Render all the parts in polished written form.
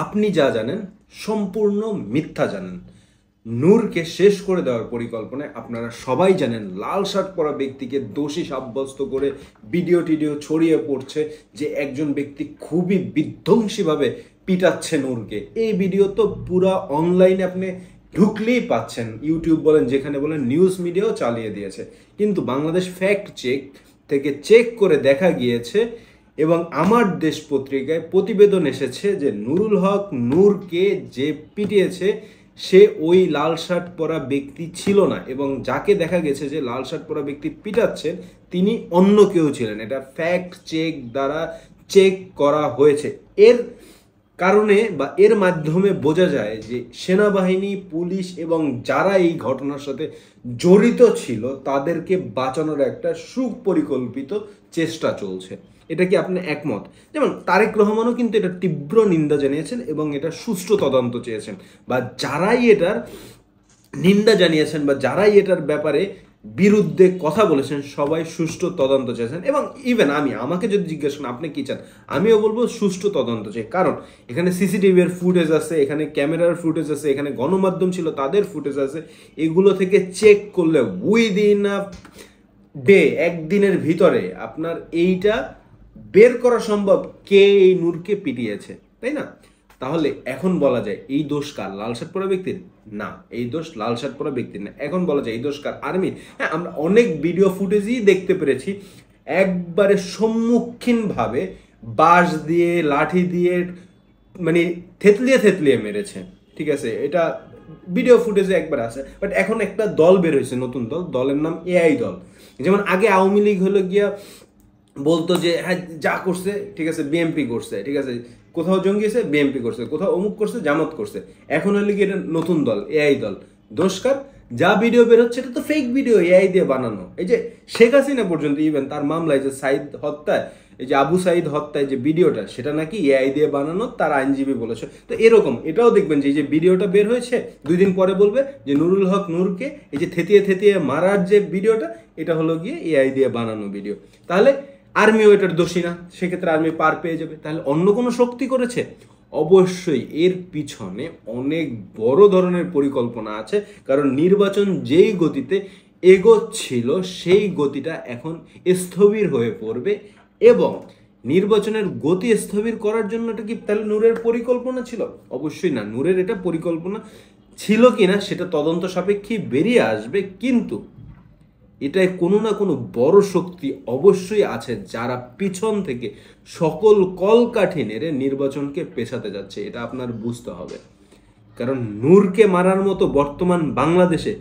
আপনি যা জানেন সম্পূর্ণ মিথ্যা জানেন। নূরকে শেষ করে দেওয়ার পরিকল্পনায় আপনারা সবাই জানেন লাল শার্ট পরা ব্যক্তিকে দোষী সাব্যস্ত করে ভিডিও টিডিও ছড়িয়ে পড়ছে যে একজন ব্যক্তি খুবই বিধ্বংসীভাবে পিটাচ্ছে নূরকে। এই ভিডিও তো পুরা অনলাইনে আপনি ঢুকলেই পাচ্ছেন, ইউটিউব বলেন যেখানে বলেন, নিউজ মিডিয়াও চালিয়ে দিয়েছে। কিন্তু বাংলাদেশ ফ্যাক্ট চেক থেকে চেক করে দেখা গিয়েছে এবং আমার দেশ পত্রিকায় প্রতিবেদন এসেছে যে নুরুল হক নূরকে যে পিটিয়েছে সে ওই লাল শার্ট পরা ব্যক্তি ছিল না, এবং যাকে দেখা গেছে যে লাল শার্ট পরা ব্যক্তি পিটাচ্ছেন তিনি অন্য কেউ ছিলেন। এটা ফ্যাক্ট চেক দ্বারা চেক করা হয়েছে। এর কারণে বা এর মাধ্যমে বোঝা যায় যে সেনাবাহিনী, পুলিশ এবং যারা এই ঘটনার সাথে জড়িত ছিল তাদেরকে বাঁচানোর একটা সুপরিকল্পিত চেষ্টা চলছে। এটা কি আপনি একমত? যেমন তারেক রহমানও কিন্তু এটা তীব্র নিন্দা জানিয়েছেন এবং এটা সুষ্ঠু তদন্ত চেয়েছেন, বা যারাই এটার নিন্দা জানিয়েছেন বা যারাই এটার ব্যাপারে বিরুদ্ধে কথা বলেছেন সবাই সুষ্ঠু তদন্ত চেয়েছেন। এবং ইভেন আমাকে যদি জিজ্ঞেস করেন আপনি কি চান, আমিও বলবো সুষ্ঠু তদন্ত চাই। কারণ এখানে সিসিটিভির ফুটেজ আছে, এখানে ক্যামেরার ফুটেজ আছে, এখানে গণমাধ্যম ছিল তাদের ফুটেজ আছে। এগুলো থেকে চেক করলে উইদিন আ ডে, একদিনের ভিতরে আপনার এইটা বের করা সম্ভব কে এই নূরকে পিটিয়েছে, তাই না? তাহলে এখন বলা যায় এই দোষ কার? লাল শার্ট পরা ব্যক্তির? না, এই দোষ লাল শার্ট পরা ব্যক্তির না। এখন বলা যায় এই দোষ কার? আর্মির। হ্যাঁ, আমরা অনেক ভিডিও ফুটেজই দেখতে পেরেছি একবারে সম্মুখীনভাবে বাঁশ দিয়ে, লাঠি দিয়ে, মানে থেতলিয়ে থেতলিয়ে মেরেছে। ঠিক আছে, এটা ভিডিও ফুটেজে একবার আছে। বাট এখন একটা দল বের হয়েছে, নতুন দল, দলের নাম এআই দল। যেমন আগে আওয়ামী লীগ হলো গিয়া বলতো যে হ্যাঁ যা করছে ঠিক আছে বিএমপি করছে, ঠিক আছে, কোথাও জঙ্গি আছে বিএমপি করছে, কোথাও অমুক করছে জামাত করছে। এখন হলে কি এটা নতুন দল, এআই দল। দোষকার যা ভিডিও বের হচ্ছে এটা তো ফেক ভিডিও, এআই দিয়ে বানানো। এই যে শেখ হাসিনা পর্যন্ত ইভেন তার মামলায় যে সাইদ হত্যায়, এই যে আবু সাইদ হত্যায় যে ভিডিওটা সেটা নাকি এআই দিয়ে বানানো, তার আইনজীবী বলেছে। তো এরকম এটাও দেখবেন যে এই যে ভিডিওটা বের হয়েছে 2 দিন পরে বলবে যে নুরুল হক নূরকে এই যে থেতিয়ে থেতিয়ে মারার যে ভিডিওটা এটা হলো গিয়ে এআই দিয়ে বানানো ভিডিও। তাহলে আর্মিও এটার দোষী না, সেক্ষেত্রে আর্মি পার পেয়ে যাবে। তাহলে অন্য কোনো শক্তি করেছে? অবশ্যই এর পিছনে অনেক বড় ধরনের পরিকল্পনা আছে। কারণ নির্বাচন যেই গতিতে এগোচ্ছিল সেই গতিটা এখন স্থবির হয়ে পড়বে, এবং নির্বাচনের গতি স্থবির করার জন্য এটা কি তাহলে নূরের পরিকল্পনা ছিল? অবশ্যই না। নূরের এটা পরিকল্পনা ছিল কিনা সেটা তদন্ত সাপেক্ষে বেরিয়ে আসবে, কিন্তু এটায় কোনো না কোনো বড় শক্তি অবশ্যই আছে যারা পিছন থেকে সকল কলকাঠি নেড়ে নির্বাচনকে পেছাতে যাচ্ছে। এটা আপনার বুঝতে হবে। কারণ নূরকে মারার মতো বর্তমান বাংলাদেশে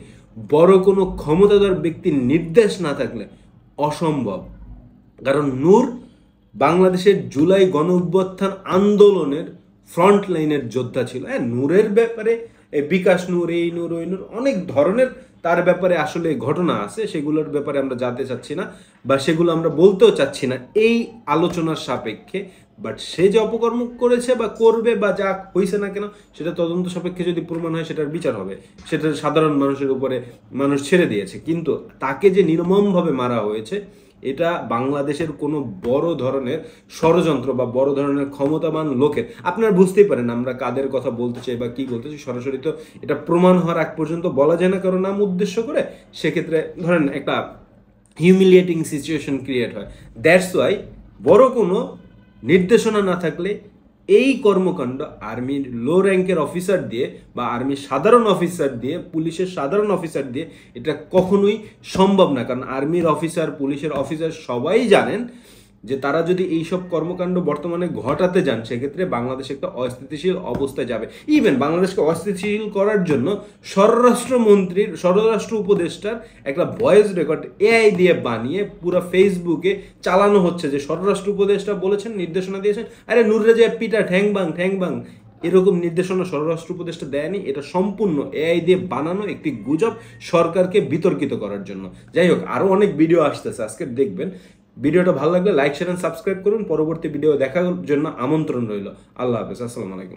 বড় কোনো ক্ষমতাধর ব্যক্তির নির্দেশ না থাকলে অসম্ভব। কারণ নূর বাংলাদেশের জুলাই গণঅভ্যুত্থান আন্দোলনের ফ্রন্ট লাইনের যোদ্ধা ছিল। হ্যাঁ, নূরের ব্যাপারে বিকাশ নূর, এই নূর, ওই নূর, অনেক ধরনের তার ব্যাপারে আসলে ঘটনা আছে, সেগুলোর ব্যাপারে আমরা জানতে চাচ্ছি না বা সেগুলো আমরা বলতেও চাচ্ছি না এই আলোচনার সাপেক্ষে। বাট সে যে অপকর্ম করেছে বা করবে বা যা হয়েছে না কেন সেটা তদন্ত সাপেক্ষে যদি প্রমাণ হয় সেটার বিচার হবে, সেটা সাধারণ মানুষের উপরে মানুষ ছেড়ে দিয়েছে। কিন্তু তাকে যে নির্মমভাবে মারা হয়েছে এটা বাংলাদেশের কোনো বড় ধরনের ষড়যন্ত্র বা বড় ধরনের ক্ষমতাবান লোকের, আপনারা বুঝতেই পারেন আমরা কাদের কথা বলতে চাই বা কি বলতে চাই। সরাসরি তো এটা প্রমাণ হওয়ার আগ পর্যন্ত বলা যায় না কারো নাম উদ্দেশ্য করে। সেক্ষেত্রে ধরেন একটা হিউমিলিয়েটিং সিচুয়েশন ক্রিয়েট হয়। দ্যাটস ওয়াই বড় কোনো নির্দেশনা না থাকলে এই কর্মকাণ্ড আর্মির লো র্যাঙ্কের অফিসার দিয়ে বা আর্মির সাধারণ অফিসার দিয়ে, পুলিশের সাধারণ অফিসার দিয়ে এটা কখনোই সম্ভব না। কারণ আর্মির অফিসার, পুলিশের অফিসার সবাই জানেন যে তারা যদি এইসব কর্মকাণ্ড বর্তমানে ঘটাতে যান সেক্ষেত্রে বাংলাদেশ একটা অস্থিতিশীল অবস্থায় যাবে। ইভেন বাংলাদেশকে অস্থিতিশীল করার জন্য স্বরাষ্ট্রমন্ত্রীর, স্বরাষ্ট্র উপদেষ্টার একটা ভয়েস রেকর্ড এআই দিয়ে বানিয়ে পুরো ফেসবুকে চালানো হচ্ছে যে স্বরাষ্ট্র উপদেষ্টা বলেছেন, নির্দেশনা দিয়েছেন, আরে নুররে যে পিটা ঠ্যাং বাং ঠ্যাং বাং। এরকম নির্দেশনা স্বরাষ্ট্র উপদেষ্টা দেয়নি। এটা সম্পূর্ণ এআই দিয়ে বানানো একটি গুজব সরকারকে বিতর্কিত করার জন্য। যাই হোক, আরও অনেক ভিডিও আসতেছে, আজকে দেখবেন। ভিডিওটা ভালো লাগলে লাইক, শেয়ার এন্ড সাবস্ক্রাইব করুন। পরবর্তী ভিডিও দেখার জন্য আমন্ত্রণ রইল। আল্লাহ হাফেজ, আসসালামু আলাইকুম।